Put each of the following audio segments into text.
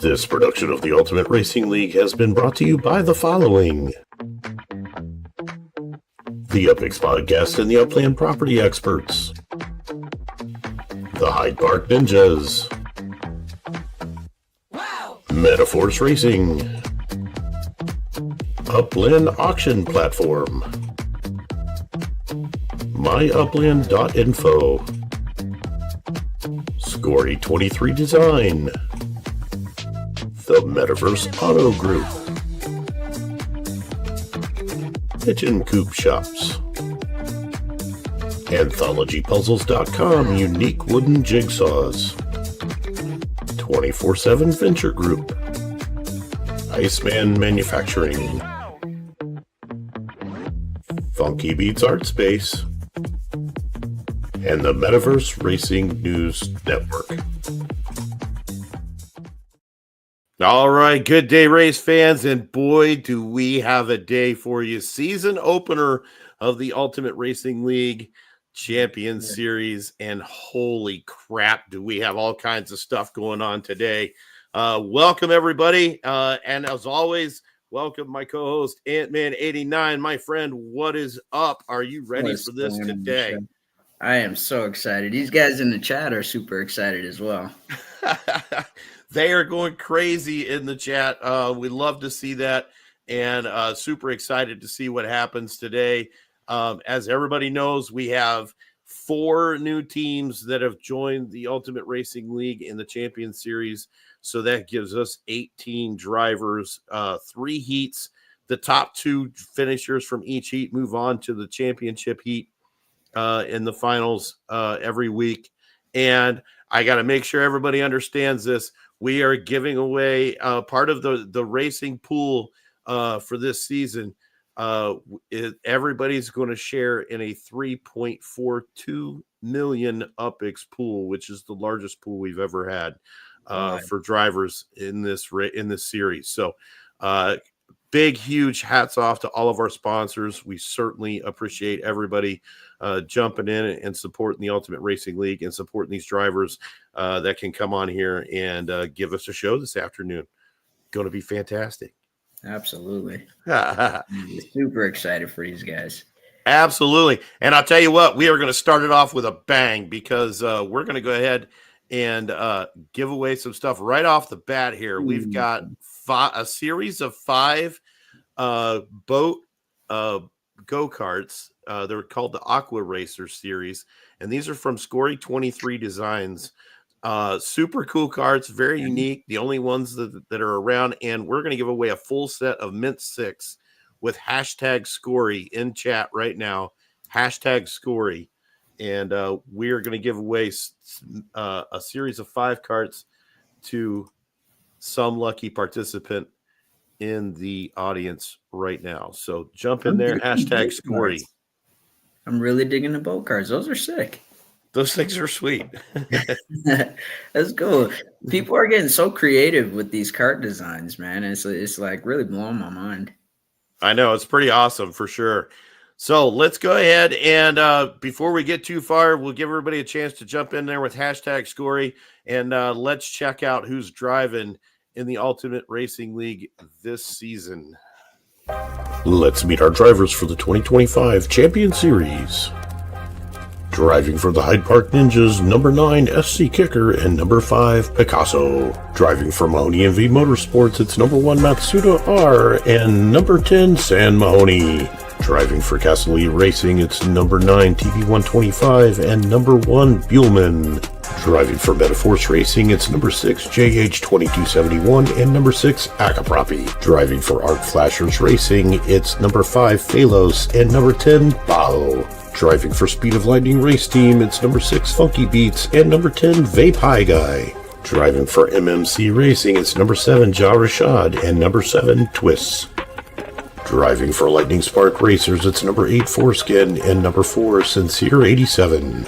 This production of the Ultimate Racing League has been brought to you by the following: the UPX Podcast and the Upland Property Experts, the Hyde Park Ninjas, Metaforce Racing, Upland Auction Platform, myupland.info, Scory23 Design, the Metaverse Auto Group, Pigeon Coop Shops, AnthologyPuzzles.com Unique Wooden Jigsaws, 24/7 Venture Group, Iceman Manufacturing, Funky Beats Art Space, and the Metaverse Racing News Network. All right, good day, race fans, and boy, do we have a day for you. Season opener of the Ultimate Racing League Champion Series, and holy crap, do we have all kinds of stuff going on today. Welcome, everybody, and as always, welcome my co-host, Ant-Man89. My friend, what is up? Are you ready for this today? I am so excited. These guys in the chat are super excited as well. They are going crazy in the chat. We love to see that, and super excited to see what happens today. As everybody knows, we have 4 new teams that have joined the Ultimate Racing League in the Champion Series. So that gives us 18 drivers, 3 heats. The top 2 finishers from each heat move on to the championship heat in the finals every week. And I got to make sure everybody understands this. We are giving away part of the racing pool for this season. Everybody's going to share in a 3.42 million UPX pool, which is the largest pool we've ever had for drivers in this series. So big, huge hats off to all of our sponsors. We certainly appreciate everybody jumping in and supporting the Ultimate Racing League and supporting these drivers that can come on here and give us a show this afternoon. Going to be fantastic. Absolutely. Super excited for these guys. Absolutely. And I'll tell you what, we are going to start it off with a bang because we're going to go ahead and give away some stuff right off the bat here. We've got a series of 5 boat go-karts. They're called the Aqua Racer series, and these are from Scory23 Designs. Super cool carts, very unique, the only ones that are around, and we're going to give away a full set of Mint 6 with hashtag Scory in chat right now, hashtag Scory, and we are going to give away a series of 5 carts to some lucky participant in the audience right now. So jump in there, hashtag Scory. I'm really digging the boat cards. Those are sick. Those things are sweet. That's cool. People are getting so creative with these cart designs, man. It's like really blowing my mind. I know, it's pretty awesome for sure. So let's go ahead and before we get too far, we'll give everybody a chance to jump in there with hashtag Scory, and let's check out who's driving in the Ultimate Racing League this season. Let's meet our drivers for the 2025 Champion Series. Driving for the Hyde Park Ninjas, number 9 SC Kicker and number 5 Picasso. Driving for Mahoney MV Motorsports, it's number 1 Matsuda R and number 10 San Mahoney. Driving for Castelli Racing, it's number 9 TV125 and number 1 Buellman. Driving for Metaforce Racing, it's number 6 JH2271 and number 6 Akapropi. Driving for Art Flashers Racing, it's number 5 Phalos and number 10 Bao. Driving for Speed of Lightning Race Team, it's number 6 Funky Beats and number 10 Vape High Guy. Driving for MMC Racing, it's number 7 Ja Rashad and number 7 Twists. Driving for Lightning Spark Racers, it's number 8 Foreskin and number 4 Sincere 87.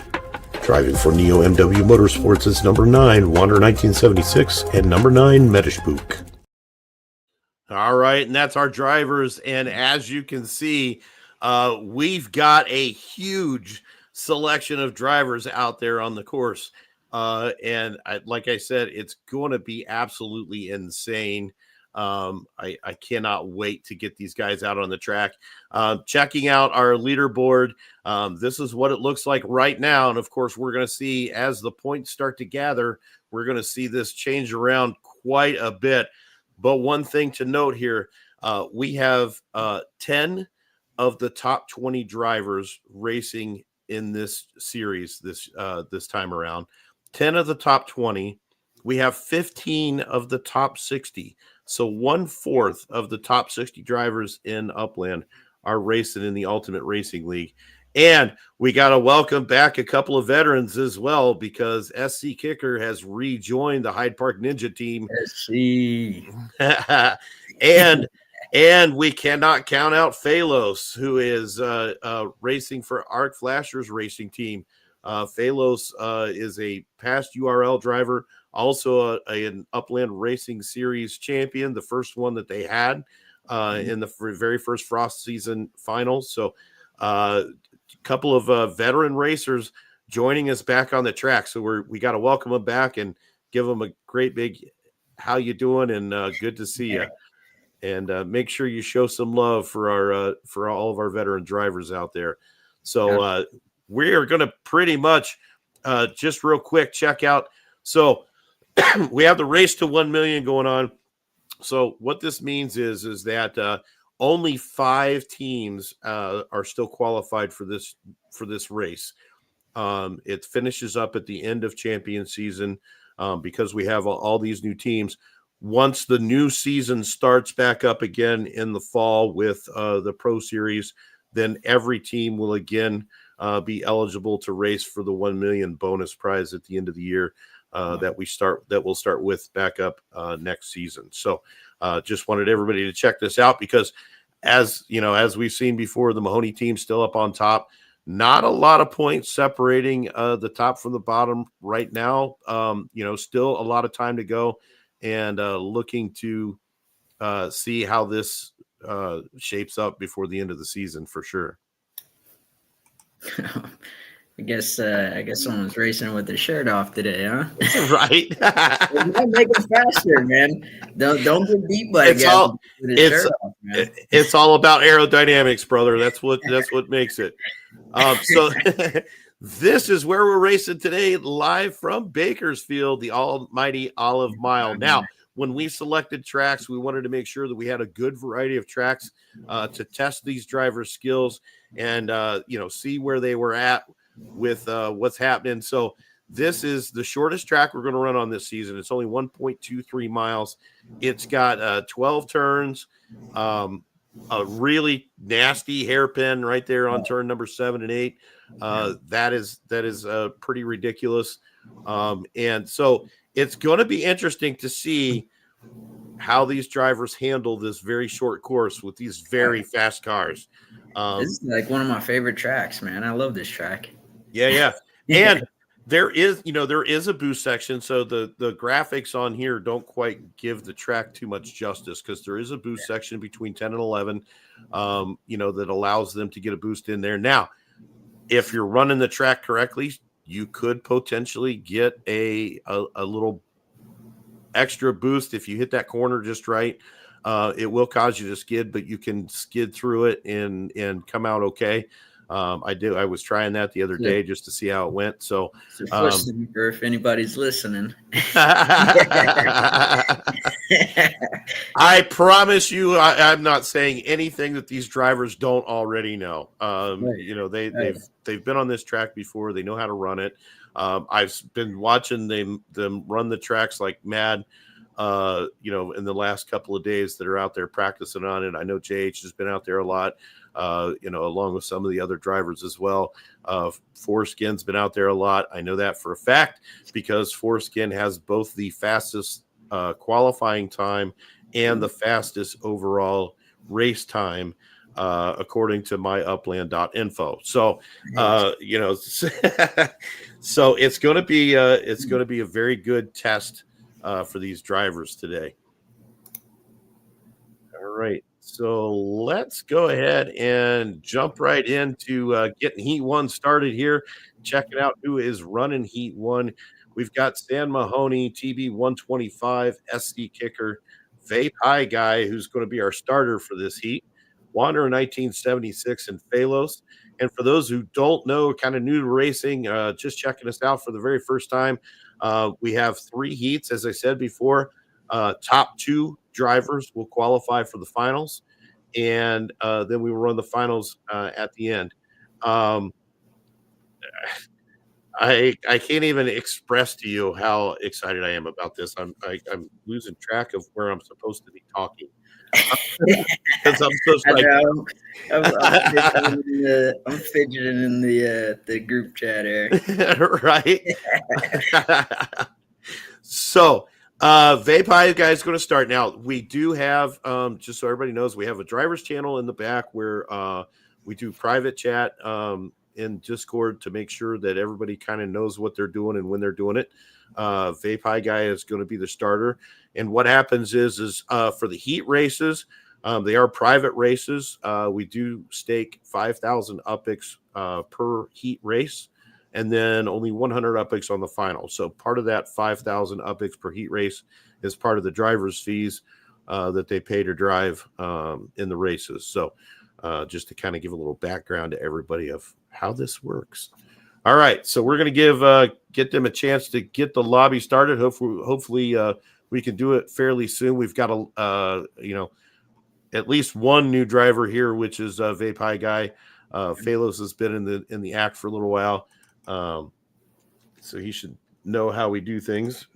Driving for Neo MW Motorsports, it's number 9 Wander 1976 and number 9 Metishbook. All right, and that's our drivers, and as you can see, we've got a huge selection of drivers out there on the course. And like I said, it's going to be absolutely insane. I cannot wait to get these guys out on the track. Checking out our leaderboard. This is what it looks like right now. And of course, we're going to see as the points start to gather, we're going to see this change around quite a bit. But one thing to note here, we have 10 of the top 20 drivers racing in this series this time around. 10 of the top 20. We have 15 of the top 60. So 1/4 of the top 60 drivers in Upland are racing in the Ultimate Racing League. And we got to welcome back a couple of veterans as well, because SC Kicker has rejoined the Hyde Park Ninja team. SC. and we cannot count out Phalos, who is racing for Arc Flashers Racing Team. Phalos is a past URL driver, also an Upland Racing Series champion, the first one that they had in the very first Frost season finals. So a couple of veteran racers joining us back on the track. So we got to welcome them back and give them a great big how you doing, and good to see you. And make sure you show some love for all of our veteran drivers out there. So we are going to pretty much just real quick check out. So we have the race to 1 million going on. So what this means is that only 5 teams are still qualified for this race. It finishes up at the end of champion season because we have all these new teams. Once the new season starts back up again in the fall with the Pro Series, then every team will again be eligible to race for the 1 million bonus prize at the end of the year that we'll start with back up next season. So just wanted everybody to check this out, because as you know, as we've seen before, the Mahoney team still up on top. Not a lot of points separating the top from the bottom right now. Still a lot of time to go, and looking to see how this shapes up before the end of the season for sure. I guess someone's racing with their shirt off today, huh? Right. Make it faster, man. Don't get beat by it's a guy all, with his shirt off, man. It's all about aerodynamics, brother. That's what makes it. So this is where we're racing today, live from Bakersfield, the almighty Olive Mile. Now, when we selected tracks, we wanted to make sure that we had a good variety of tracks to test these drivers' skills and see where they were at with what's happening. So this is the shortest track we're going to run on this season. It's only 1.23 miles. It's got 12 turns, a really nasty hairpin right there on turn number 7 and 8. That is pretty ridiculous. And so it's going to be interesting to see how these drivers handle this very short course with these very fast cars. This is like one of my favorite tracks, man. I love this track. Yeah. And there is a boost section. So the graphics on here don't quite give the track too much justice, because there is a boost section between 10 and 11, that allows them to get a boost in there. Now, if you're running the track correctly, you could potentially get a little extra boost if you hit that corner just right. It will cause you to skid, but you can skid through it and come out okay. I was trying that the other day just to see how it went. So if anybody's listening. I promise you, I'm not saying anything that these drivers don't already know. They've been on this track before. They know how to run it. I've been watching them run the tracks like mad, in the last couple of days that are out there practicing on it. I know JH has been out there a lot, along with some of the other drivers as well. Foreskin's been out there a lot. I know that for a fact, because Foreskin has both the fastest qualifying time and the fastest overall race time, according to myupland.info. So, so it's going to be a very good test for these drivers today. All right. So let's go ahead and jump right into getting Heat 1 started here, checking out who is running Heat 1. We've got Stan Mahoney, TB125, SC Kicker, Vape High Guy, who's going to be our starter for this heat, Wanderer 1976, and Phalos. And for those who don't know, kind of new to racing, just checking us out for the very first time, we have 3 heats, as I said before. Top 2 drivers will qualify for the finals, and then we will run the finals at the end. Um, I can't even express to you how excited I am about this. I'm losing track of where I'm supposed to be talking because I'm just I like know. I'm fidgeting in the group chat here. right. So, Vape High guy is going to start now. We do have, just so everybody knows, we have a driver's channel in the back where we do private chat in Discord to make sure that everybody kind of knows what they're doing and when they're doing it. Vape High guy is going to be the starter, and what happens is for the heat races, they are private races. We do stake 5,000 UPX per heat race, and then only 100 UPX on the final. So part of that 5,000 UPX per heat race is part of the driver's fees that they pay to drive in the races. So just to kind of give a little background to everybody of how this works. All right, so we're going to get them a chance to get the lobby started. Hopefully we can do it fairly soon. We've got at least one new driver here, which is Vape High guy. Phalos has been in the act for a little while, so he should know how we do things.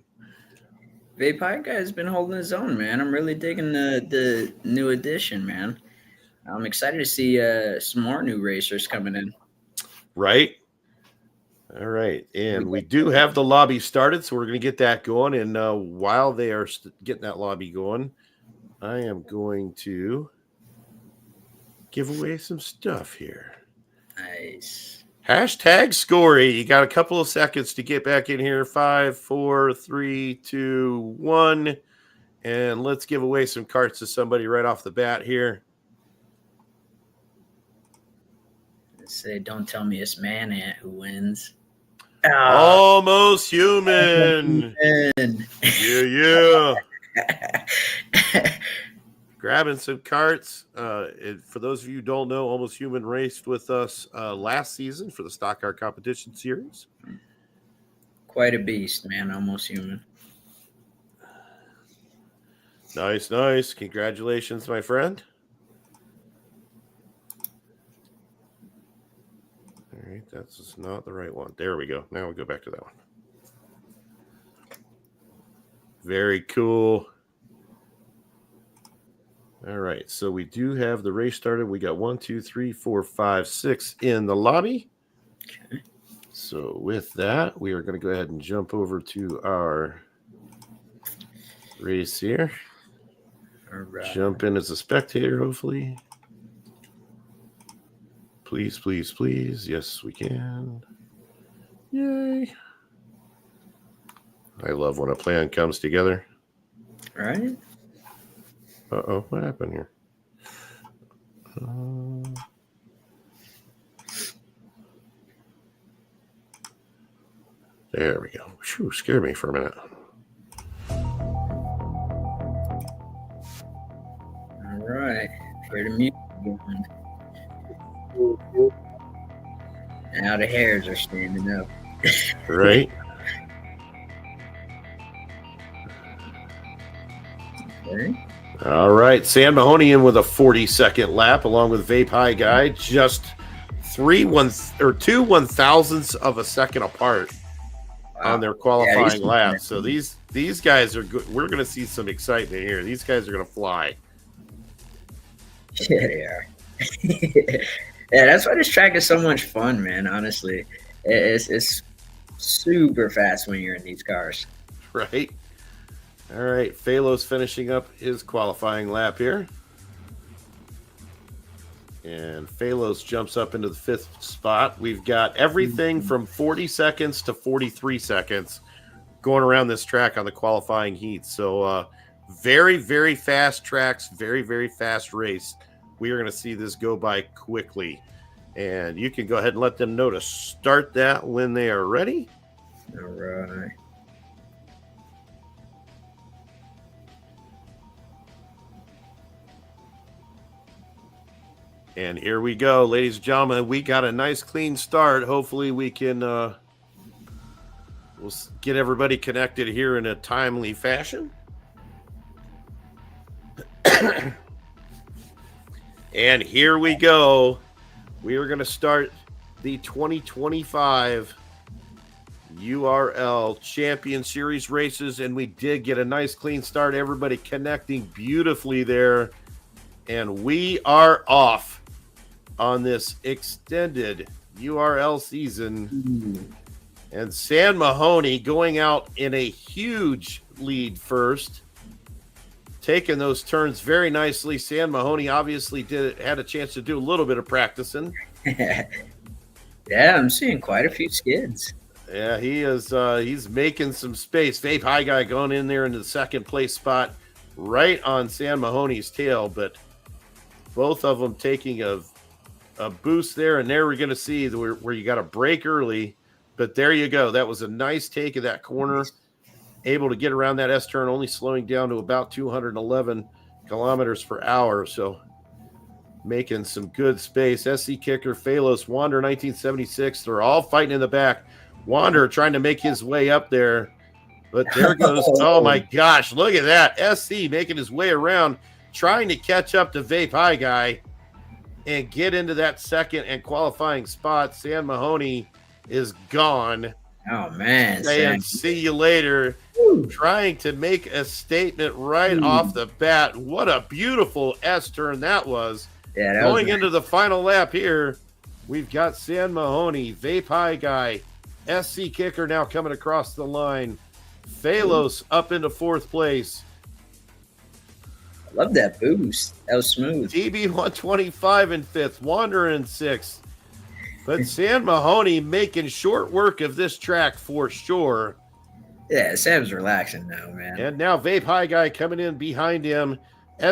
Vape High guy has been holding his own, man. I'm really digging the new addition, man. I'm excited to see some more new racers coming in. Right. All right. And we do have the lobby started, so we're going to get that going. And while they are getting that lobby going, I am going to give away some stuff here. Nice. Hashtag Scory. You got a couple of seconds to get back in here. 5, 4, 3, 2, 1. And let's give away some carts to somebody right off the bat here. Say, don't tell me it's Man Ant who wins. Almost human. Yeah. Grabbing some carts. For those of you who don't know, Almost Human raced with us last season for the Stock Car Competition Series. Quite a beast, man. Almost Human. Nice. Congratulations, my friend. All right, that's not the right one. There we go. Now we go back to that one. Very cool. All right, so we do have the race started. We got 1, 2, 3, 4, 5, 6 in the lobby. Okay. So with that, we are going to go ahead and jump over to our race here. All right. Jump in as a spectator, hopefully. Please. Yes, we can. Yay. I love when a plan comes together. All right. Uh-oh, what happened here? There we go. Phew, scared me for a minute. All right. Hear the music going. Now the hairs are standing up. Right? Okay. All right. Sam Mahoney in with a 40-second lap along with Vape High Guy. Just 2 1,000ths of a second apart on their qualifying laps. So these guys are good. We're going to see some excitement here. These guys are going to fly. Yeah, they are. Yeah, that's why this track is so much fun, man. Honestly, it's super fast when you're in these cars. Right. All right. Phalos finishing up his qualifying lap here. And Phalos jumps up into the 5th spot. We've got everything from 40 seconds to 43 seconds going around this track on the qualifying heat. So very, very fast tracks, very, very fast race. We are going to see this go by quickly. And you can go ahead and let them know to start that when they are ready. All right. And here we go, ladies and gentlemen. We got a nice clean start. Hopefully we can we'll get everybody connected here in a timely fashion. And here we go. We are going to start the 2025 URL Champion Series races, and we did get a nice clean start. Everybody connecting beautifully there. And we are off on this extended URL season. And San Mahoney going out in a huge lead first, taking those turns very nicely. San Mahoney obviously had a chance to do a little bit of practicing. Yeah, I'm seeing quite a few skids. Yeah, he is. He's making some space. Vape High Guy going in there into the second place spot, right on San Mahoney's tail. But both of them taking a boost there, and there we're going to see where you got to break early. But there you go. That was a nice take of that corner. Able to get around that S turn, only slowing down to about 211 kilometers per hour. So making some good space. SC Kicker, Phalos, Wander 1976. They're all fighting in the back. Wander trying to make his way up there. But there goes. Oh my gosh. Look at that. SC making his way around, trying to catch up to Vape High Guy and get into that second and qualifying spot. San Mahoney is gone. Oh man. Saying see you later. Trying to make a statement right off the bat. What a beautiful S turn that was. Yeah, going into the final lap here, we've got San Mahoney, Vape High Guy, SC Kicker now coming across the line. Phalos up into fourth place. I love that boost. That was smooth. TB 125 in fifth, Wander in sixth. But San Mahoney making short work of this track for sure. Yeah, Sam's relaxing now, man. And now Vape High Guy coming in behind him.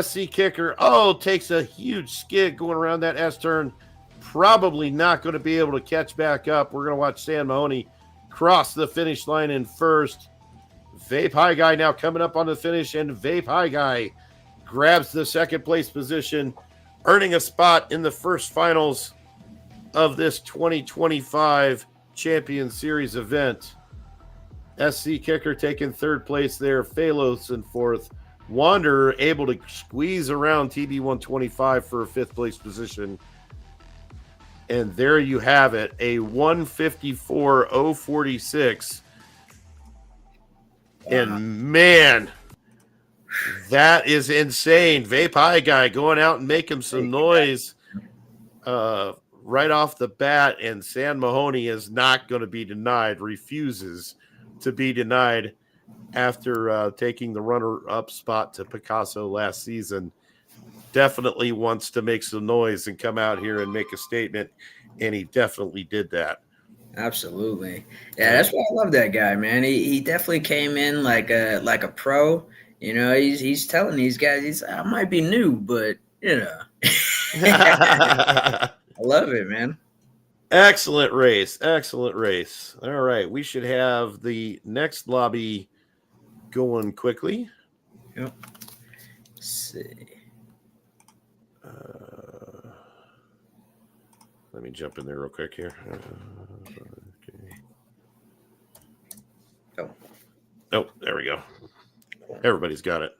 SC Kicker, takes a huge skid going around that S turn. Probably not going to be able to catch back up. We're going to watch San Mahoney cross the finish line in first. Vape High Guy now coming up on the finish, and Vape High Guy grabs the second place position, earning a spot in the first finals of this 2025 Champion Series event. SC Kicker taking third place there. Phalos in fourth. Wander able to squeeze around TB 125 for a fifth place position. And there you have it, a 154.046. Wow. And man, that is insane. Vape High Guy going out and making some noise right off the bat. And San Mahoney is not going to be denied, refuses to be denied after taking the runner-up spot to Picasso last season. Definitely wants to make some noise and come out here and make a statement, and he definitely did that. Absolutely. Yeah, that's why I love that guy, man. He definitely came in like a pro. You know, he's telling these guys, I might be new, but you know. I love it, man. Excellent race. Excellent race. All right. We should have the next lobby going quickly. Yep. Let's see. Let me jump in there real quick here. Okay. Oh, there we go. Everybody's got it.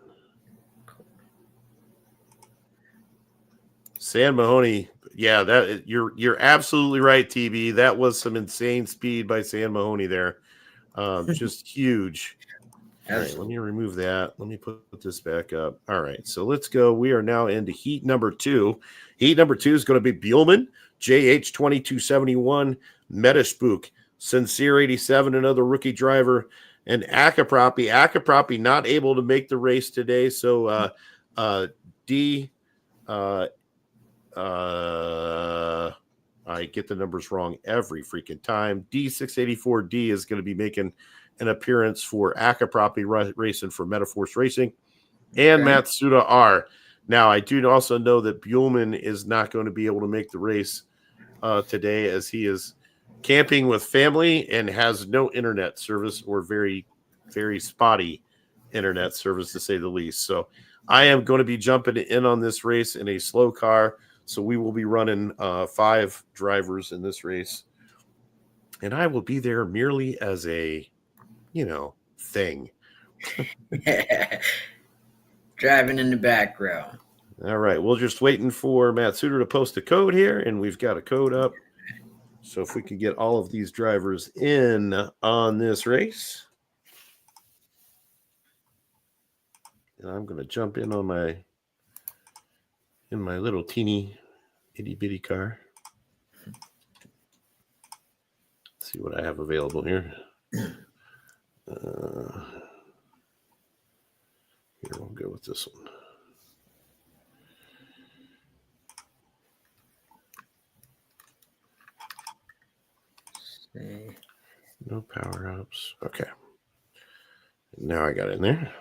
San Mahoney. Yeah, that you're absolutely right, TB. That was some insane speed by San Mahoney there. Just huge. All right, let me remove that. Let me put this back up. All right, so let's go. We are now into heat number 2. Heat number 2 is going to be Buellman, JH2271, Metaspook, Sincere 87, another rookie driver, and Akapropi. Akapropi not able to make the race today, so I get the numbers wrong every freaking time. D684D is going to be making an appearance for Akapropi racing for Metaforce Racing, and Matsuda R. Now, I do also know that Buellman is not going to be able to make the race today, as he is camping with family and has no internet service, or very, very spotty internet service, to say the least. So I am going to be jumping in on this race in a slow car. So we will be running 5 drivers in this race. And I will be there merely as a, thing. Driving in the back row. All right. We're just waiting for Matt Suter to post a code here, and we've got a code up. So if we can get all of these drivers in on this race. And I'm going to jump in on my little teeny itty bitty car. Let's see what I have available here. Here, we'll go with this one. No power ups. Okay. Now I got in there.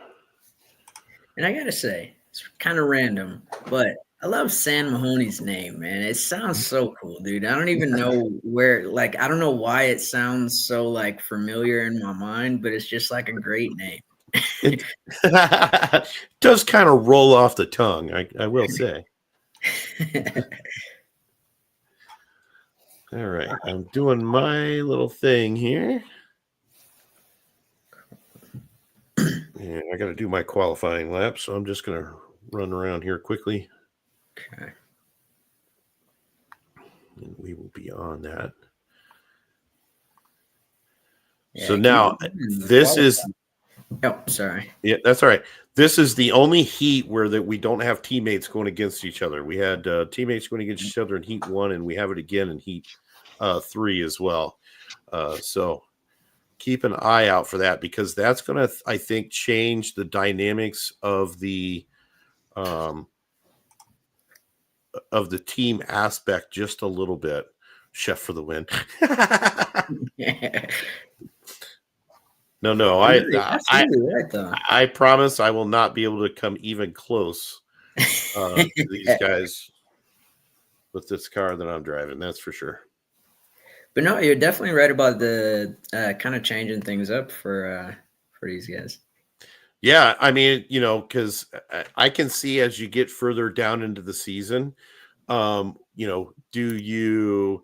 And I gotta say, it's kind of random, but I love San Mahoney's name, man. It sounds so cool, dude. I don't even know where, like, I don't know why it sounds so like familiar in my mind, but it's just like a great name. It does kind of roll off the tongue, I will say. All right, I'm doing my little thing here. And I got to do my qualifying lap, so I'm just going to run around here quickly. Okay. And we will be on that. Yeah, so now this is... Oh, sorry. Yeah, that's all right. This is the only heat where that we don't have teammates going against each other. We had teammates going against each other in heat 1, and we have it again in heat 3 as well. So keep an eye out for that, because that's going to, I think, change the dynamics of the team aspect just a little bit. Chef for the win. No, I promise I will not be able to come even close to these guys with this car that I'm driving. That's for sure. But no, you're definitely right about the kind of changing things up for these guys. Yeah, I mean, because I can see as you get further down into the season, do you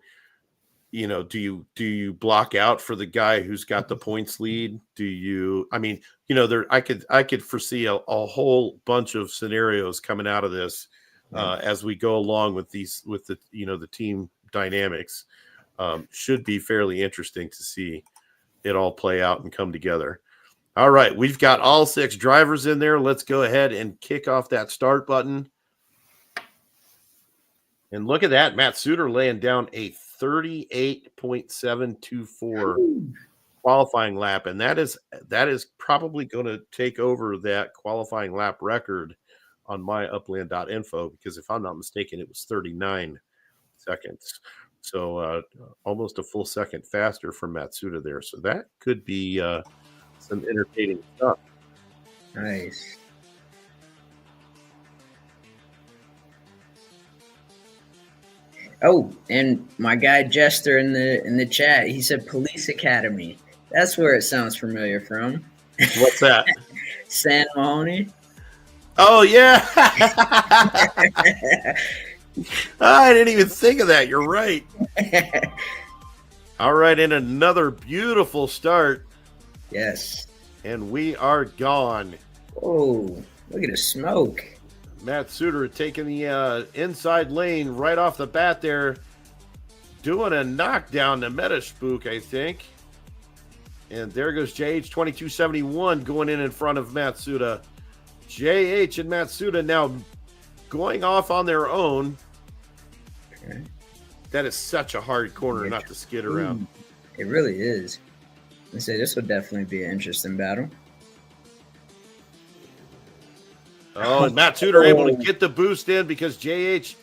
block out for the guy who's got the points lead? I could foresee a whole bunch of scenarios coming out of this as we go along with the team dynamics. Should be fairly interesting to see it all play out and come together. All right, we've got all 6 drivers in there. Let's go ahead and kick off that start button. And look at that, Matt Suter laying down a 38.724 qualifying lap, and that is probably going to take over that qualifying lap record on my upland.info, because if I'm not mistaken, it was 39 seconds. So almost a full second faster from Matsuda there. So that could be some entertaining stuff. Nice. Oh, and my guy Jester in the chat, he said Police Academy. That's where it sounds familiar from. What's that? San Mahoney. Oh yeah. I didn't even think of that. You're right. All right, and another beautiful start. Yes. And we are gone. Oh, look at the smoke. Matt Suter taking the inside lane right off the bat there, doing a knockdown to Metaspook, I think. And there goes JH2271 going in front of Matsuda. JH and Matsuda now going off on their own. Okay. That is such a hard corner not to skid around. It really is. I say this will definitely be an interesting battle. Oh, and Matt Suter able to get the boost in because JH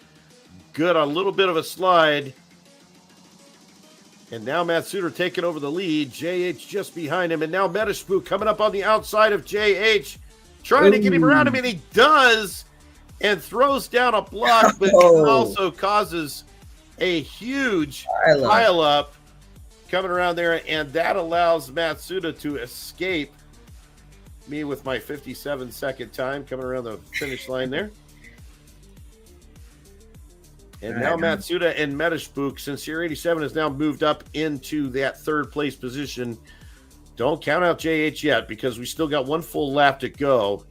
got a little bit of a slide. And now Matt Suter taking over the lead. JH just behind him. And now Metaspook coming up on the outside of JH, trying to get him around him. And he does, and throws down a block, but also causes a huge pile up coming around there. And that allows Matsuda to escape. Me with my 57-second time coming around the finish line there. And Right now on. Matsuda and Metaspook, Sincere 87 has now moved up into that third place position. Don't count out JH yet because we still got one full lap to go.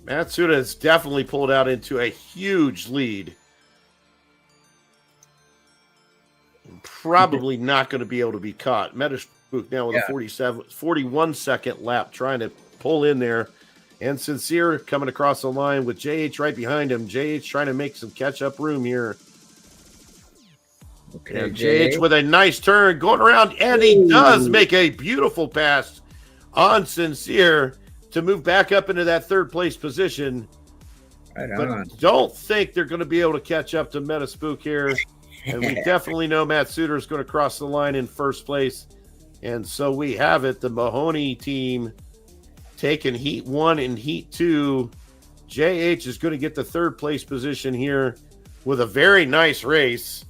Matsuda has definitely pulled out into a huge lead. Probably not going to be able to be caught. Metaspook now with a 41 second lap trying to pull in there. And Sincere coming across the line with JH right behind him. JH trying to make some catch-up room here. Okay, and JH with a nice turn going around. And he does make a beautiful pass on Sincere to move back up into that third place position. Right but on. don't think they're going to be able to catch up to Metaspook here. And we definitely know Matsuda is going to cross the line in first place. And so we have it. The Mahoney team taking Heat 1 and Heat 2. JH is going to get the third place position here with a very nice race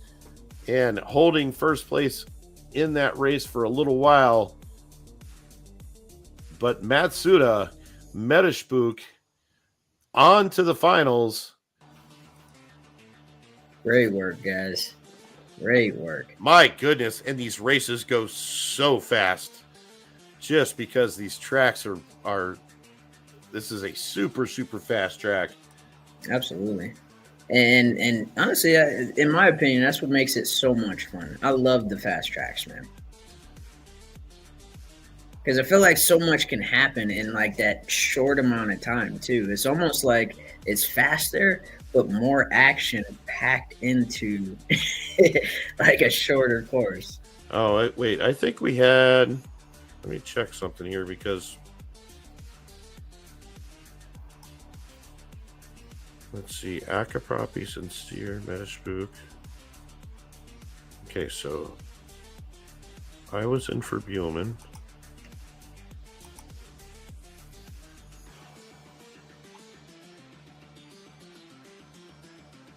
and holding first place in that race for a little while. But Matsuda, Metaspook, on to the finals. Great work, guys. Great work. My goodness. And these races go so fast just because these tracks are this is a super, super fast track. Absolutely. And honestly, in my opinion, that's what makes it so much fun. I love the fast tracks, man. Because I feel like so much can happen in like that short amount of time too. It's almost like it's faster, but more action packed into like a shorter course. Oh, wait. I think we had... Let me check something here because... Let's see. Akapropi, Sincere, Metaspook. Okay, so... I was in for Buellman.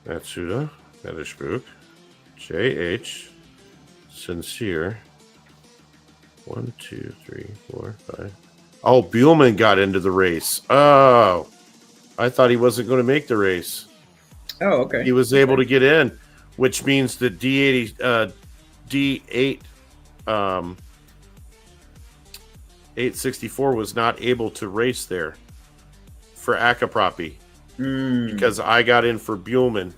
Matsuda, Metaspook, JH, Sincere. 1, 2, 3, 4, 5. Oh, Buellman got into the race. Oh, I thought he wasn't going to make the race. Oh, okay. He was able to get in, which means the D8, 864 was not able to race there for Akapropi because I got in for Buellman.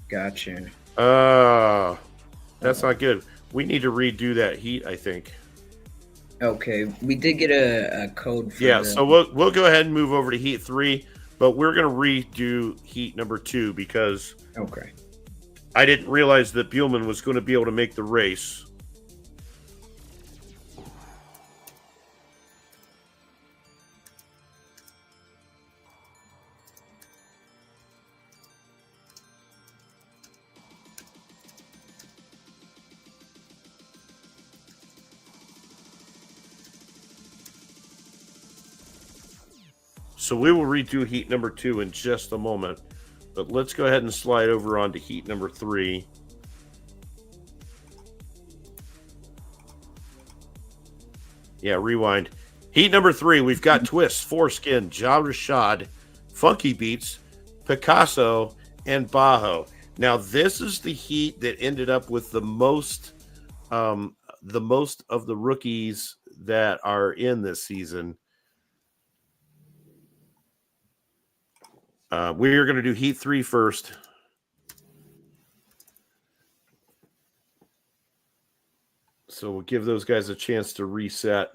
Gotcha. That's not good. We need to redo that heat, I think. Okay, we did get a code for so we'll go ahead and move over to Heat 3, but we're going to redo Heat number 2 because I didn't realize that Buellman was going to be able to make the race. So we will redo Heat number 2 in just a moment. But let's go ahead and slide over onto Heat number 3. Yeah, rewind. Heat number 3, we've got Twist, Foreskin, Ja Rashad, Funky Beats, Picasso, and Bajo. Now, this is the heat that ended up with the most of the rookies that are in this season. We are going to do Heat 3 first. So we'll give those guys a chance to reset.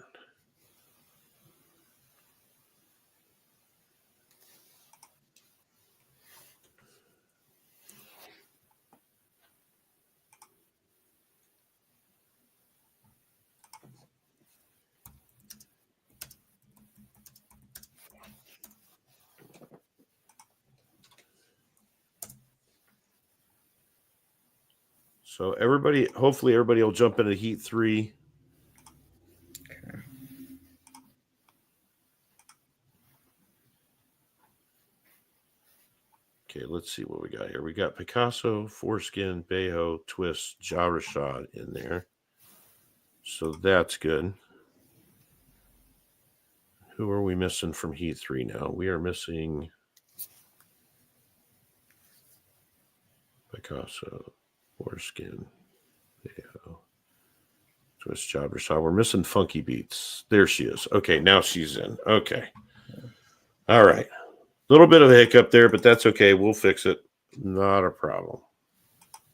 So hopefully everybody will jump into Heat 3. Okay, let's see what we got here. We got Picasso, Foreskin, Bajo, Twist, Ja Rashad in there. So that's good. Who are we missing from Heat 3 now? We are missing Picasso, Foreskin, Baho, Twist, Job, Rashad. We're missing Funky Beats. There she is. Okay, now she's in. Okay. All right. A little bit of a hiccup there, but that's okay. We'll fix it. Not a problem.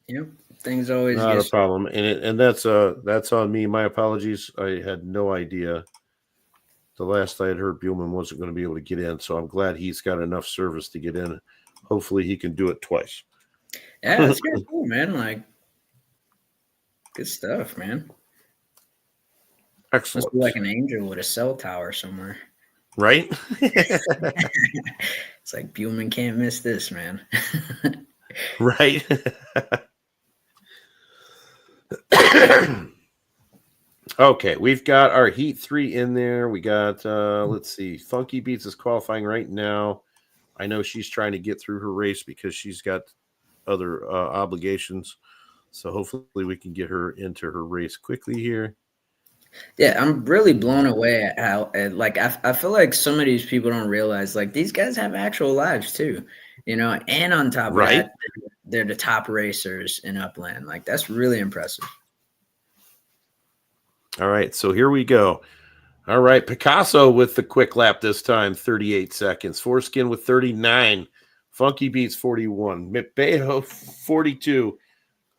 Yep. Things always Not a problem. And that's on me. My apologies. I had no idea. The last I had heard, Buellman wasn't going to be able to get in, so I'm glad he's got enough service to get in. Hopefully he can do it twice. Yeah, that's pretty cool, man. Like, good stuff, man. Excellent. Must be like an angel with a cell tower somewhere. Right? It's like Buellman can't miss this, man. Right. Okay, we've got our Heat 3 in there. We got, let's see, Funky Beats is qualifying right now. I know she's trying to get through her race because she's got other obligations. So hopefully we can get her into her race quickly here. Yeah, I'm really blown away at how, like, I feel like some of these people don't realize, like, these guys have actual lives too, you know, and on top of that, they're the top racers in Upland. Like, that's really impressive. All right, so here we go. All right, Picasso with the quick lap this time, 38 seconds. Foreskin with 39. Funky Beats 41. Baho 42.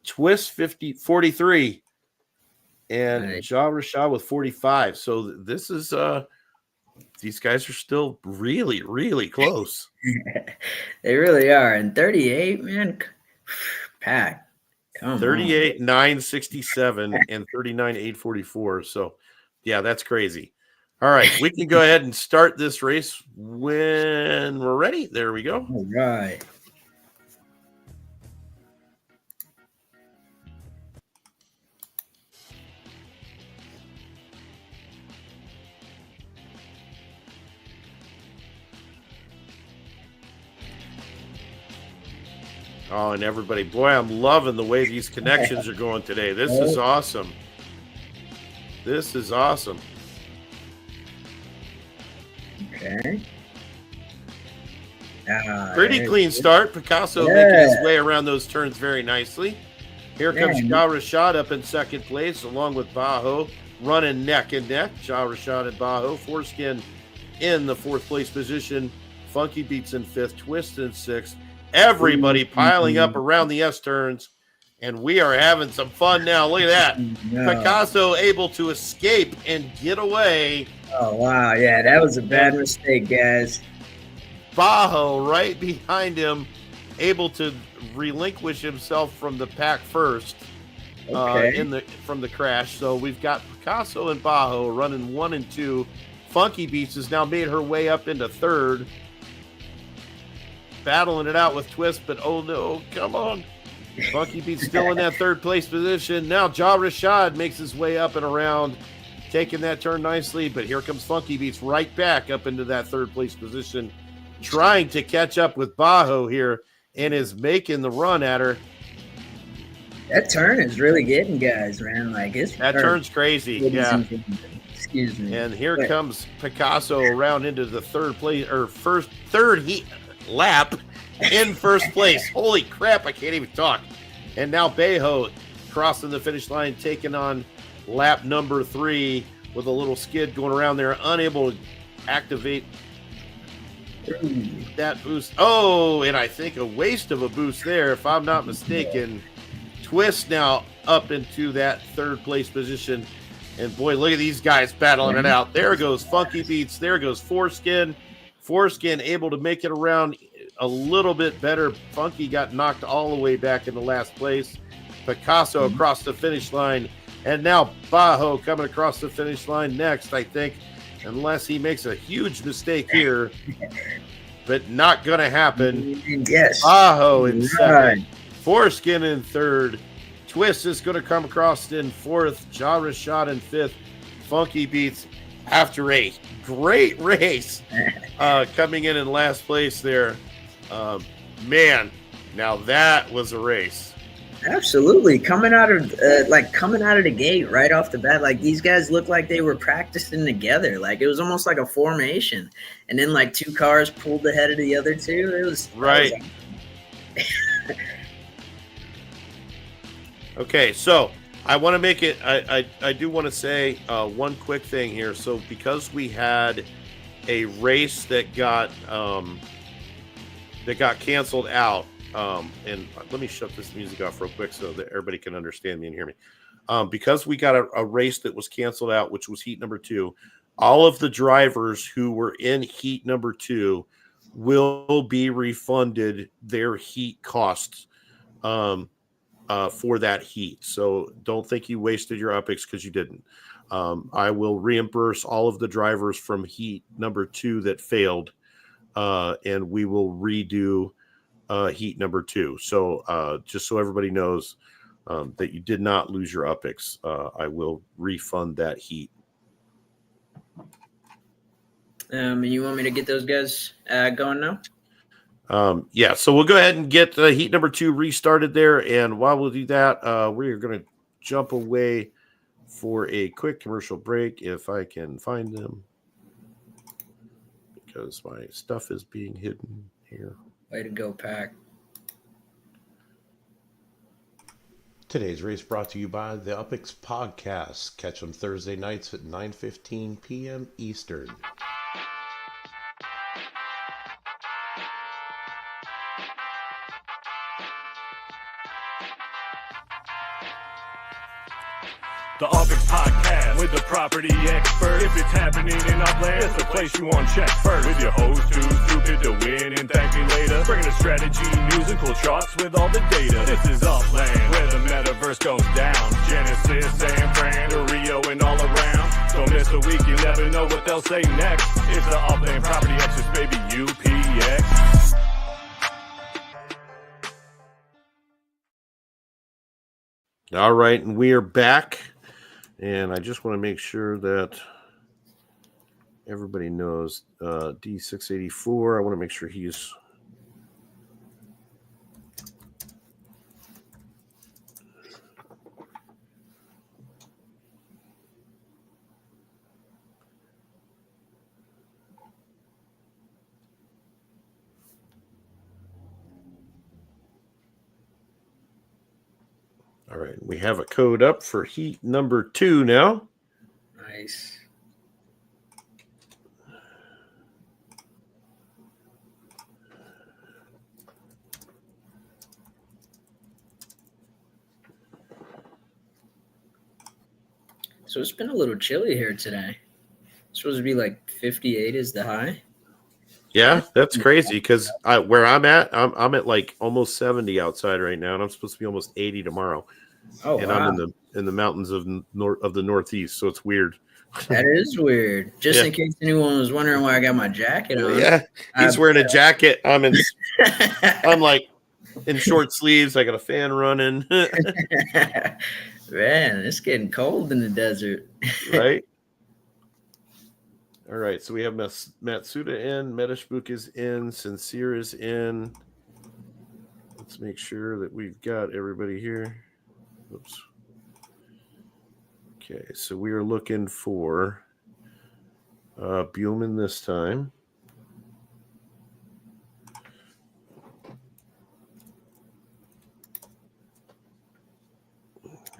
Twist 43. And Nice. Ja Rashad with 45. So this is these guys are still really, really close. They really are. And 38, man, packed. 38, 967 and 39, 844. So yeah, that's crazy. All right, we can go ahead and start this race when we're ready. There we go. All right. Oh, and everybody, boy, I'm loving the way these connections are going today. This is awesome. This is awesome. Okay. Pretty clean start. Picasso making his way around those turns very nicely. Here comes Ja Rashad up in second place, along with Baho, running neck and neck. Ja Rashad and Baho. Foreskin in the fourth place position. Funky Beats in fifth. Twist in sixth. Everybody piling up around the S turns, and we are having some fun now. Look at that. Picasso able to escape and get away. Oh, wow. Yeah, that was a bad mistake, guys. Baho right behind him, able to relinquish himself from the pack first from the crash. So we've got Picasso and Baho running 1 and 2. Funky Beats has now made her way up into third. Battling it out with Twist, but oh no, come on. Funky Beats still in that third place position. Now Ja Rashad makes his way up and around, taking that turn nicely, but here comes Funky Beats right back up into that third place position, trying to catch up with Baho here, and is making the run at her. That turn is really getting guys, man. Like, that turn's crazy. Yeah. Excuse me. And here comes Picasso around into the third heat lap in first place. Holy crap, I can't even talk. And now Baho crossing the finish line, taking on lap number 3 with a little skid going around there, unable to activate that boost. Oh, and I think a waste of a boost there, if I'm not mistaken. Twist now up into that third place position. And boy, look at these guys battling it out. There goes Funky Beats. There goes Foreskin. Foreskin able to make it around a little bit better. Funky got knocked all the way back into last place. Picasso across the finish line. And now Baho coming across the finish line next, I think, unless he makes a huge mistake here. But not going to happen. Yes. Baho in second. Foreskin in third. Twist is going to come across in fourth. Ja Rashad in fifth. Funky Beats after a great race coming in last place there. Man, now that was a race. Absolutely. Coming out of the gate right off the bat, like these guys looked like they were practicing together. Like it was almost like a formation. And then like 2 cars pulled ahead of the other 2. It was right. Okay, so I want to make it. I do want to say one quick thing here. So because we had a race that got canceled out, and let me shut this music off real quick so that everybody can understand me and hear me. Because we got a race that was canceled out, which was heat number 2. All of the drivers who were in heat number 2 will be refunded their heat costs. For that heat. So don't think you wasted your UPX because you didn't. I will reimburse all of the drivers from heat number 2 that failed, and we will redo heat number 2. So just so everybody knows that you did not lose your UPX, I will refund that heat. And you want me to get those guys going now? Yeah, so we'll go ahead and get heat number 2 restarted there. And while we'll do that, we are going to jump away for a quick commercial break if I can find them, because my stuff is being hidden here. Way to go, Pack. Today's race brought to you by the UPX Podcast. Catch them Thursday nights at 9:15 p.m. Eastern. The UPX Podcast with the property expert. If it's happening in Upland, it's the place you want to check first. With your host too stupid to win and thank me later. Bringing the strategy, news, and cool charts with all the data. This is Upland, where the metaverse goes down. Genesis, San Fran, to Rio, and all around. Don't miss a week, you never know what they'll say next. It's the Upland Property Experts, baby, UPX. All right, and we are back. And I just want to make sure that everybody knows D684. I want to make sure he's all right. We have a code up for heat number 2 now. Nice. So it's been a little chilly here today. It's supposed to be like 58 is the high. Yeah, that's crazy because where I'm at like almost 70 outside right now, and I'm supposed to be almost 80 tomorrow. Oh, and wow. I'm in the mountains of the Northeast, so it's weird. That is weird. Just in case anyone was wondering why I got my jacket on. Yeah, he's wearing a jacket. I'm like in short sleeves. I got a fan running. Man, it's getting cold in the desert. Right? All right, so we have Matsuda in, Metashbook is in, Sincere is in. Let's make sure that we've got everybody here. Oops. Okay, so we are looking for Buellman this time.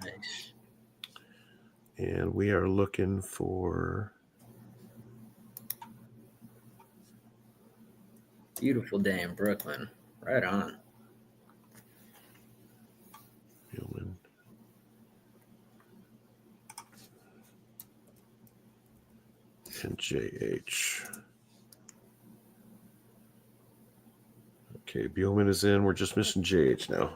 Nice. And we are looking for beautiful day in Brooklyn. Right on. Buellman. And JH. Okay, Buellman is in. We're just missing JH now.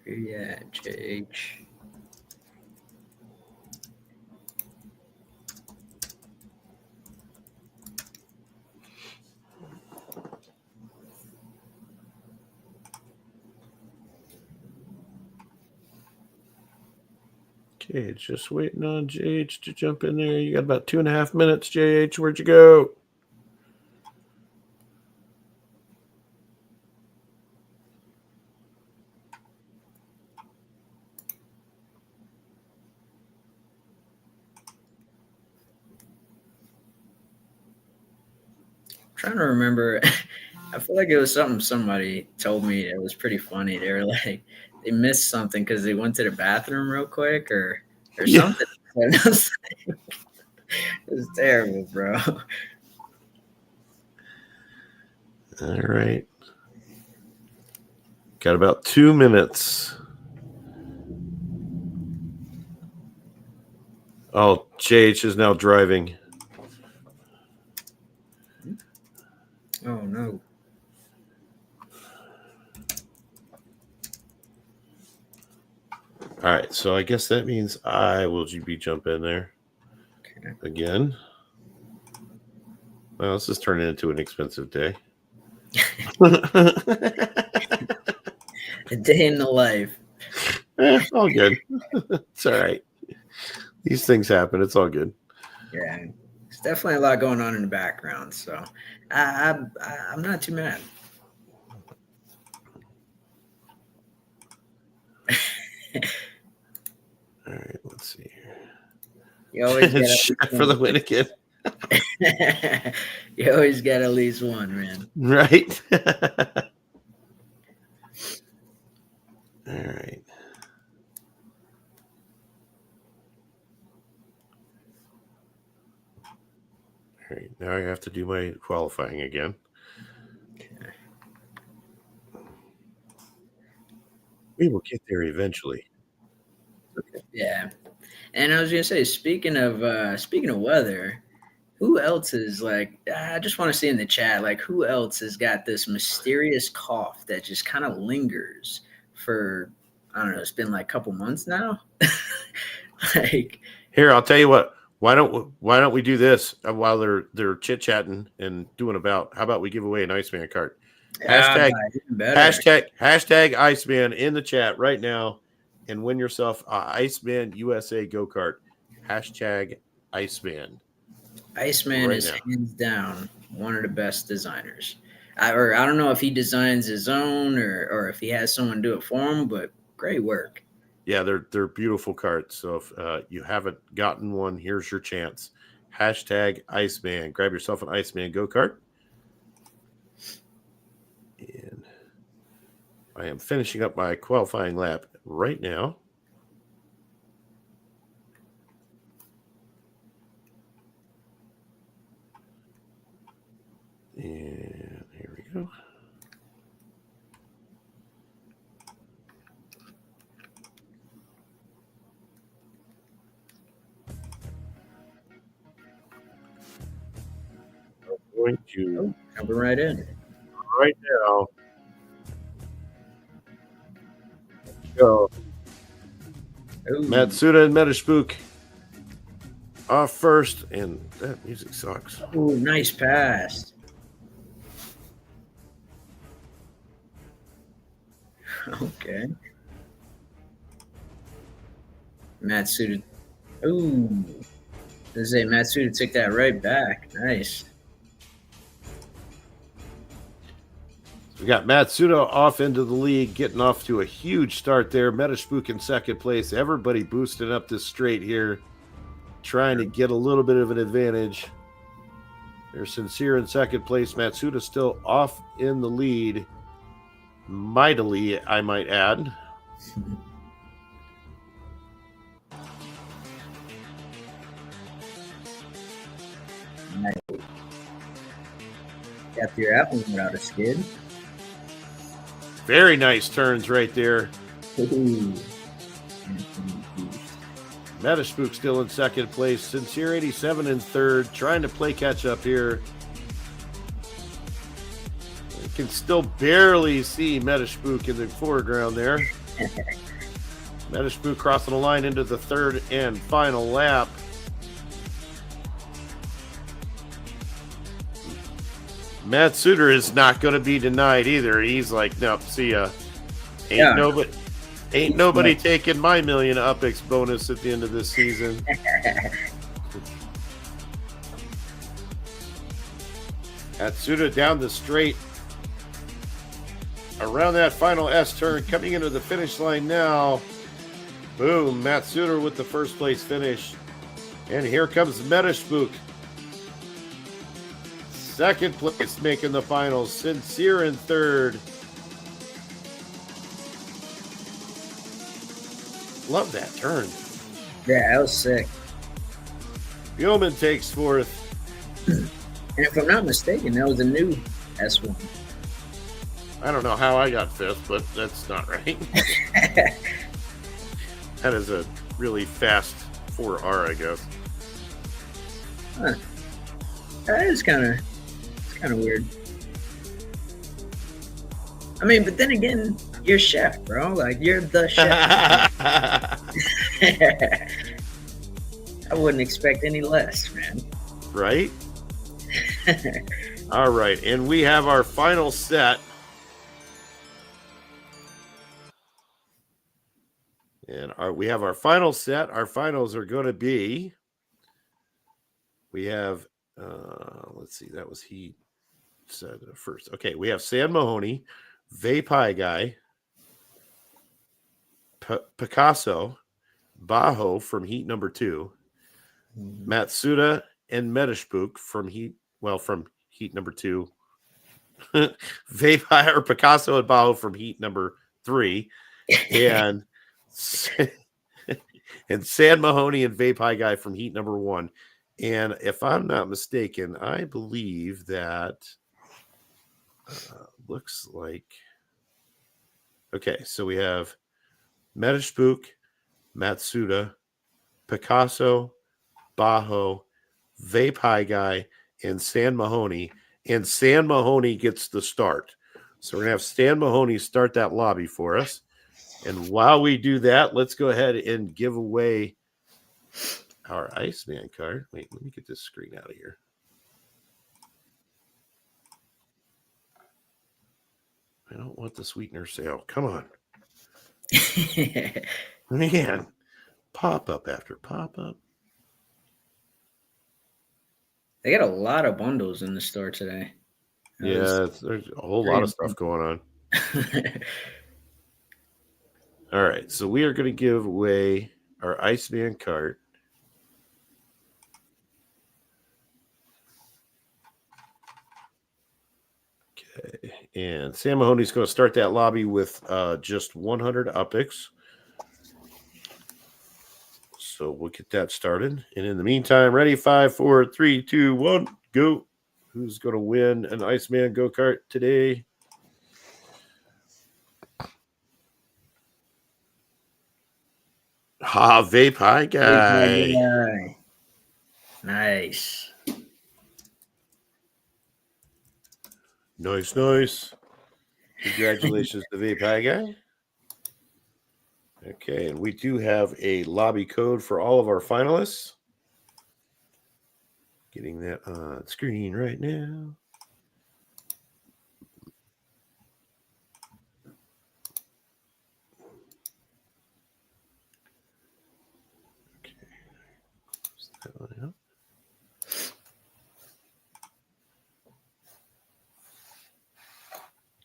Yeah, JH. Okay, just waiting on JH to jump in there. You got about 2.5 minutes, JH. Where'd you go? Trying to remember. I feel like it was something somebody told me. It was pretty funny. They were like, they missed something because they went to the bathroom real quick or Yeah. something. It was terrible, bro. All right. Got about 2 minutes. Oh, JH is now driving. Oh, no. All right, so I guess that means I will be jump in there again. Well, this is turning into an expensive day. A day in the life. All good. It's all right. These things happen. It's all good. Yeah, there's definitely a lot going on in the background, so I'm not too mad. All right, let's see here. You always get Shaq for the win again. You always get at least one, man. Right. All right. All right. Now I have to do my qualifying again. We will get there eventually. Okay. Yeah, and I was gonna say, speaking of weather, who else is like? I just want to see in the chat, like, who else has got this mysterious cough that just kind of lingers for, I don't know, it's been like a couple months now. Like, Here, I'll tell you what. Why don't we do this while they're chit chatting and doing about? How about we give away an Iceman cart? Hashtag Iceman in the chat right now and win yourself a Iceman USA go-kart. Hashtag Iceman. Iceman Right is now. hands down one of the best designers. I don't know if he designs his own or if he has someone do it for him, but great work. Yeah, they're beautiful carts. So if you haven't gotten one, here's your chance. Hashtag Iceman. Grab yourself an Iceman go-kart. And I am finishing up my qualifying lap right now. And here we go. I'm going to Jumping right in. right now go. Ooh. Matsuda and Metaspook off first, and that music sucks. Ooh, nice pass. Okay. Matsuda. Ooh. Let's say Matsuda took that right back. Nice. We got Matsuda off into the lead, getting off to a huge start there. Metaspook in second place. Everybody boosting up this straight here, trying to get a little bit of an advantage. They're Sincere in second place. Matsuda still off in the lead. Mightily, I might add. Nice. Got your apple without a skid. Very nice turns right there. Ooh. Metaspook still in second place. Sincere 87 in third, trying to play catch up here. You can still barely see Metaspook in the foreground there. Metaspook crossing the line into the third and final lap. Matsuda is not going to be denied either. He's like, nope, see ya. Ain't Ain't nobody taking my million UPX bonus at the end of this season. Matsuda down the straight. Around that final S turn, coming into the finish line now. Boom, Matsuda with the first place finish. And here comes Metaspook. Second place making the finals. Sincere in third. Love that turn. Yeah, that was sick. Yeoman takes fourth. And if I'm not mistaken, that was a new S1. I don't know how I got fifth, but that's not right. That is a really fast 4R, I guess. Huh. That is kind of weird. I mean, but then again, you're chef, bro. Like, you're the chef. I wouldn't expect any less, man. Right? All right, and we have our final set. And we have our final set. Our finals are going to be, we have, let's see, that was he said first. Okay, we have San Mahoney, Vapai Guy, Picasso, Bajo from heat number 2, Matsuda and Metaspook from heat number 2, Vapai or Picasso and Bajo from heat number 3, and and San Mahoney and Vapai Guy from heat number 1. And if I'm not mistaken, I believe that looks like, okay, so we have Metaspook, Matsuda, Picasso, Bajo, Vapai Guy, and San Mahoney. And San Mahoney gets the start. So we're going to have Stan Mahoney start that lobby for us. And while we do that, let's go ahead and give away our Iceman card. Wait, let me get this screen out of here. I don't want the sweetener sale. Come on. Man, pop-up after pop-up. They got a lot of bundles in the store today. Yeah, there's a whole lot of stuff going on. All right, so we are going to give away our Iceman cart. Okay, and Sam Mahoney's going to start that lobby with just 100 UPX. So we'll get that started. And in the meantime, ready, 5, 4, 3, 2, 1, go. Who's going to win an Iceman go-kart today? Vapai Guy. Nice. Nice. Congratulations to Vapai Guy. Okay, and we do have a lobby code for all of our finalists. Getting that on screen right now. Okay. That one out.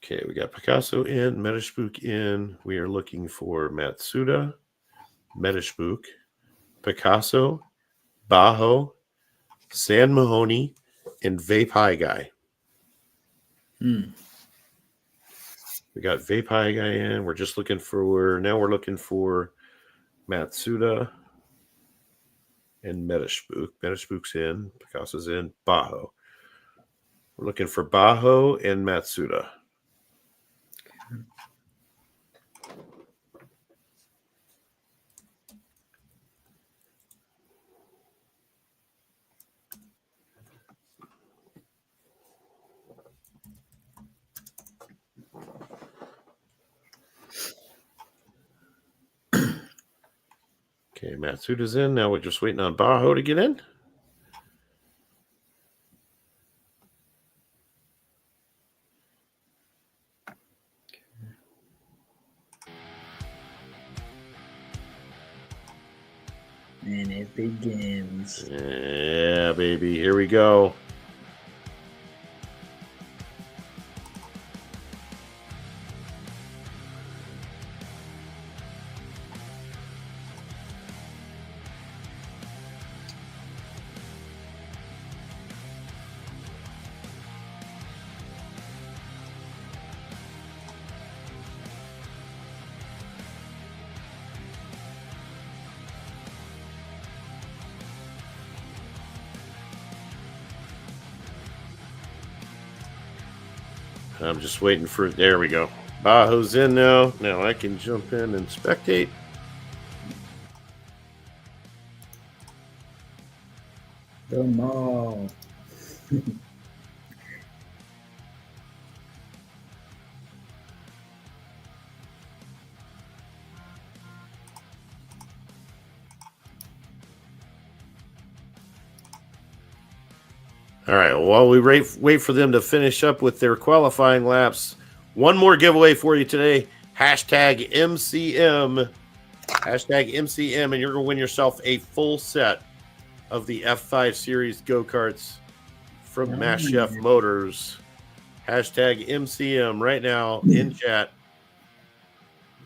Okay, we got Picasso in, Metaspook in. We are looking for Matsuda, Metaspook, Picasso, Bajo, San Mahoney, and Vapai Guy. We got Vapai Guy in. We're just looking for, now we're looking for Matsuda and Metaspook. Metaspook's in, Picasso's in, Bajo. We're looking for Bajo and Matsuda. Okay, Matsuda's in. Now we're just waiting on Bajo to get in. and it begins. Yeah, baby. Here we go. I'm just waiting for it. There we go. Bajo's in now. Now I can jump in and spectate. The mall. All right. While we wait for them to finish up with their qualifying laps, one more giveaway for you today. Hashtag MCM. Hashtag MCM, and you're going to win yourself a full set of the F5 Series go-karts from Mass Chef Motors. Hashtag MCM right now in chat.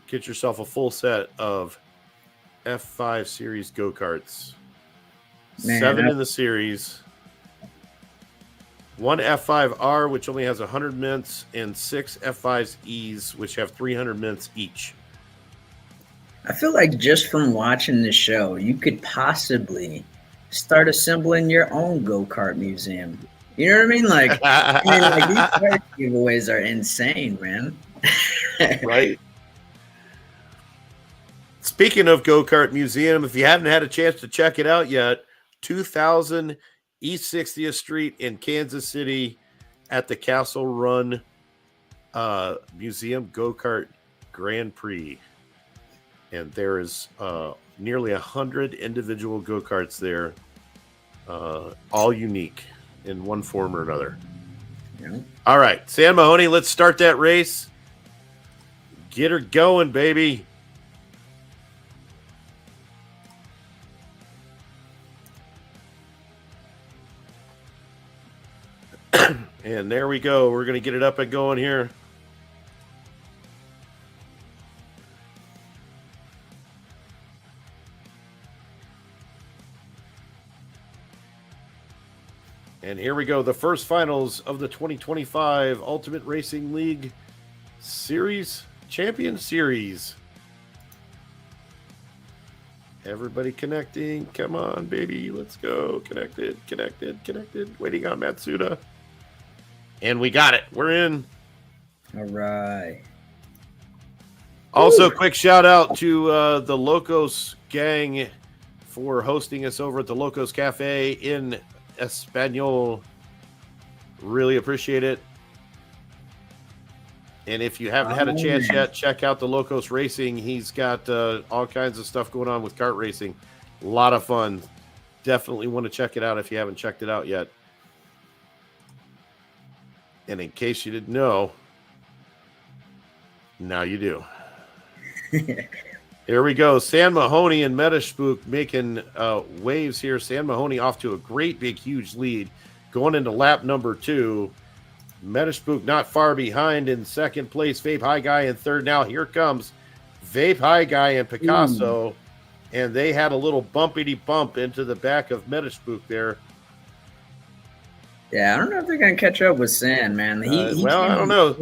Get yourself a full set of F5 Series go-karts. 7 in the series. 1 F5R, which only has 100 mints, and 6 F5's E's, which have 300 mints each. I feel like just from watching the show, you could possibly start assembling your own go-kart museum. You know what I mean? Like, these card giveaways are insane, man. Right. Speaking of go-kart museum, if you haven't had a chance to check it out yet, 2000 East 60th Street in Kansas City at the Castle Run Museum Go-Kart Grand Prix. And there is nearly 100 individual go-karts there, all unique in one form or another. Yeah. All right, San Mahoney, let's start that race. Get her going, baby. And there we go. We're going to get it up and going here. And here we go. The first finals of the 2025 Ultimate Racing League Series, Champion Series. Everybody connecting. Come on, baby. Let's go. Connected. Waiting on Matsuda. And we got it. We're in. All right. Also, quick shout out to the Locos gang for hosting us over at the Locos Cafe in Espanol. Really appreciate it. And if you haven't had a chance yet, check out the Locos Racing. He's got all kinds of stuff going on with kart racing. A lot of fun. Definitely want to check it out if you haven't checked it out yet. And in case you didn't know, now you do. Here we go. San Mahoney and Metaspook making waves here. San Mahoney off to a great, big, huge lead. Going into lap number 2. Metaspook not far behind in second place. Vape High Guy in third. Now here comes Vape High Guy and Picasso. And they had a little bumpity bump into the back of Metaspook there. Yeah, I don't know if they're going to catch up with San, man. I don't know.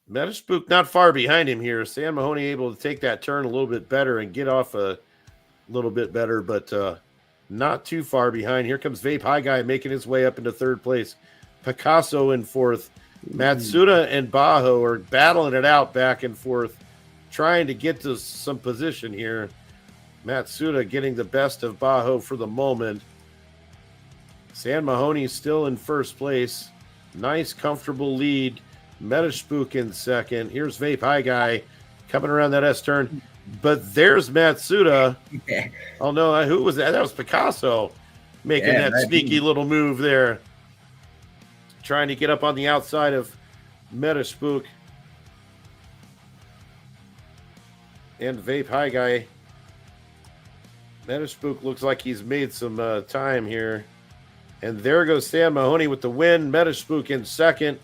Metaspook not far behind him here. San Mahoney able to take that turn a little bit better and get off a little bit better, but not too far behind. Here comes Vape High Guy making his way up into third place. Picasso in fourth. Matsuda and Bajo are battling it out back and forth, trying to get to some position here. Matsuda getting the best of Bajo for the moment. San Mahoney still in first place. Nice, comfortable lead. Metaspook in second. Here's Vape High Guy coming around that S turn. But there's Matsuda. Yeah. Oh, no. Who was that? That was Picasso making that sneaky little move there. Trying to get up on the outside of Metaspook. and Vape High Guy. Metaspook looks like he's made some time here. And there goes Sam Mahoney with the win. Metaspook in second.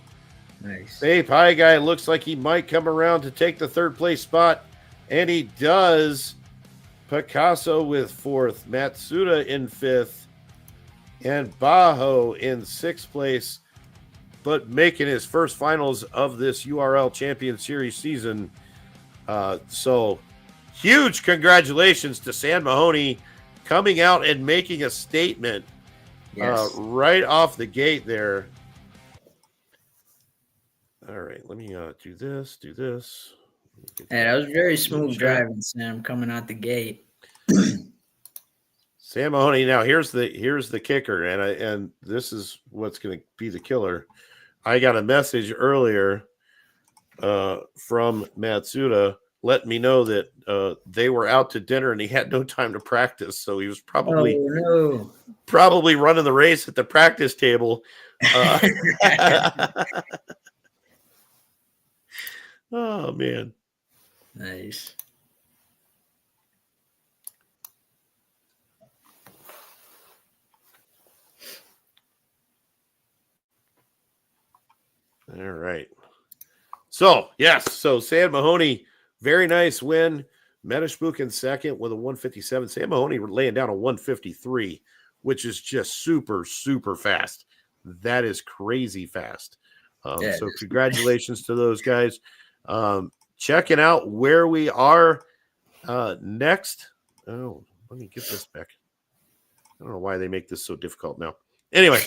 Nice. Vape High Guy looks like he might come around to take the third place spot. And he does. Picasso with fourth. Matsuda in fifth. And Bajo in sixth place. But making his first finals of this URL Champion Series season. So huge congratulations to Sam Mahoney coming out and making a statement right off the gate there. All right, let me do this. Hey, that was very smooth driving, Sam, coming out the gate. Sam Mahoney. Now here's the kicker, and this is what's going to be the killer. I got a message earlier from Matsuda letting me know that they were out to dinner and he had no time to practice, so he was probably running the race at the practice table. Oh man, nice. All right. So, yes. So, Sam Mahoney, very nice win. Metaspook in second with a 157. Sam Mahoney laying down a 153, which is just super, super fast. That is crazy fast. So, congratulations to those guys. Checking out where we are next. Oh, let me get this back. I don't know why they make this so difficult now. Anyway,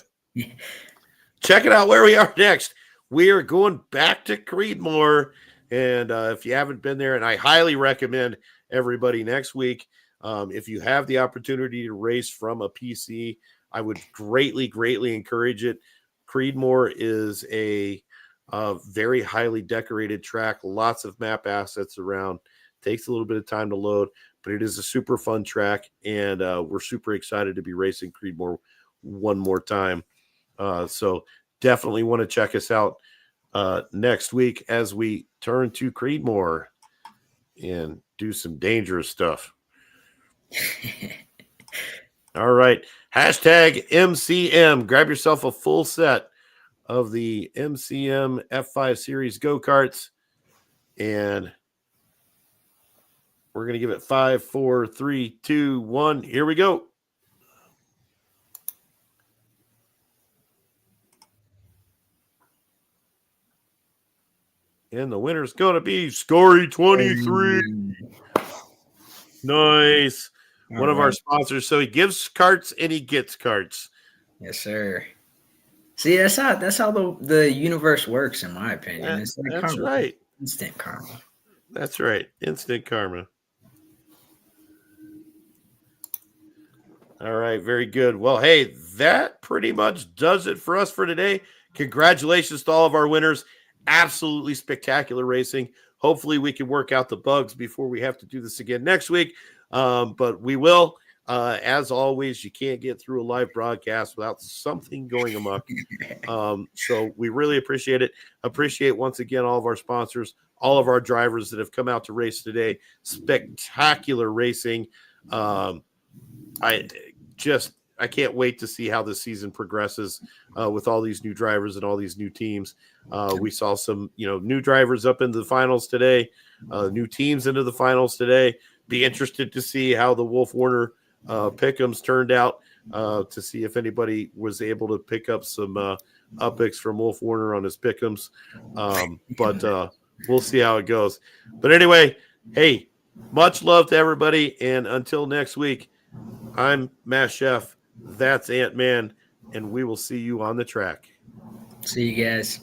checking out where we are next. We are going back to Creedmoor, and if you haven't been there, and I highly recommend everybody next week, if you have the opportunity to race from a PC, I would greatly, greatly encourage it. Creedmoor is a very highly decorated track, lots of map assets around, takes a little bit of time to load, but it is a super fun track, and we're super excited to be racing Creedmoor one more time. So definitely want to check us out next week as we turn to Creedmoor and do some dangerous stuff. All right. Hashtag MCM. Grab yourself a full set of the MCM F5 Series go-karts. And we're going to give it 5, 4, 3, 2, 1. Here we go. And the winner's going to be Scory 23. Nice. One of our sponsors. So he gives carts and he gets carts. Yes, sir. See, that's how the universe works, in my opinion. It's like that's karma. Right. Instant karma. That's right. Instant karma. All right. Very good. Well, hey, that pretty much does it for us for today. Congratulations to all of our winners. Absolutely spectacular racing. Hopefully we can work out the bugs before we have to do this again next week. But we will. As always, you can't get through a live broadcast without something going amok. So we really appreciate it. Appreciate once again all of our sponsors, all of our drivers that have come out to race today. Spectacular racing. I can't wait to see how this season progresses with all these new drivers and all these new teams. We saw some, new drivers up into the finals today, new teams into the finals today. Be interested to see how the Wolf Warner pick'ems turned out to see if anybody was able to pick up some UPX from Wolf Warner on his pick'ems. But we'll see how it goes. But anyway, hey, much love to everybody. And until next week, I'm Matt Chef. That's Ant-Man, and we will see you on the track. See you guys.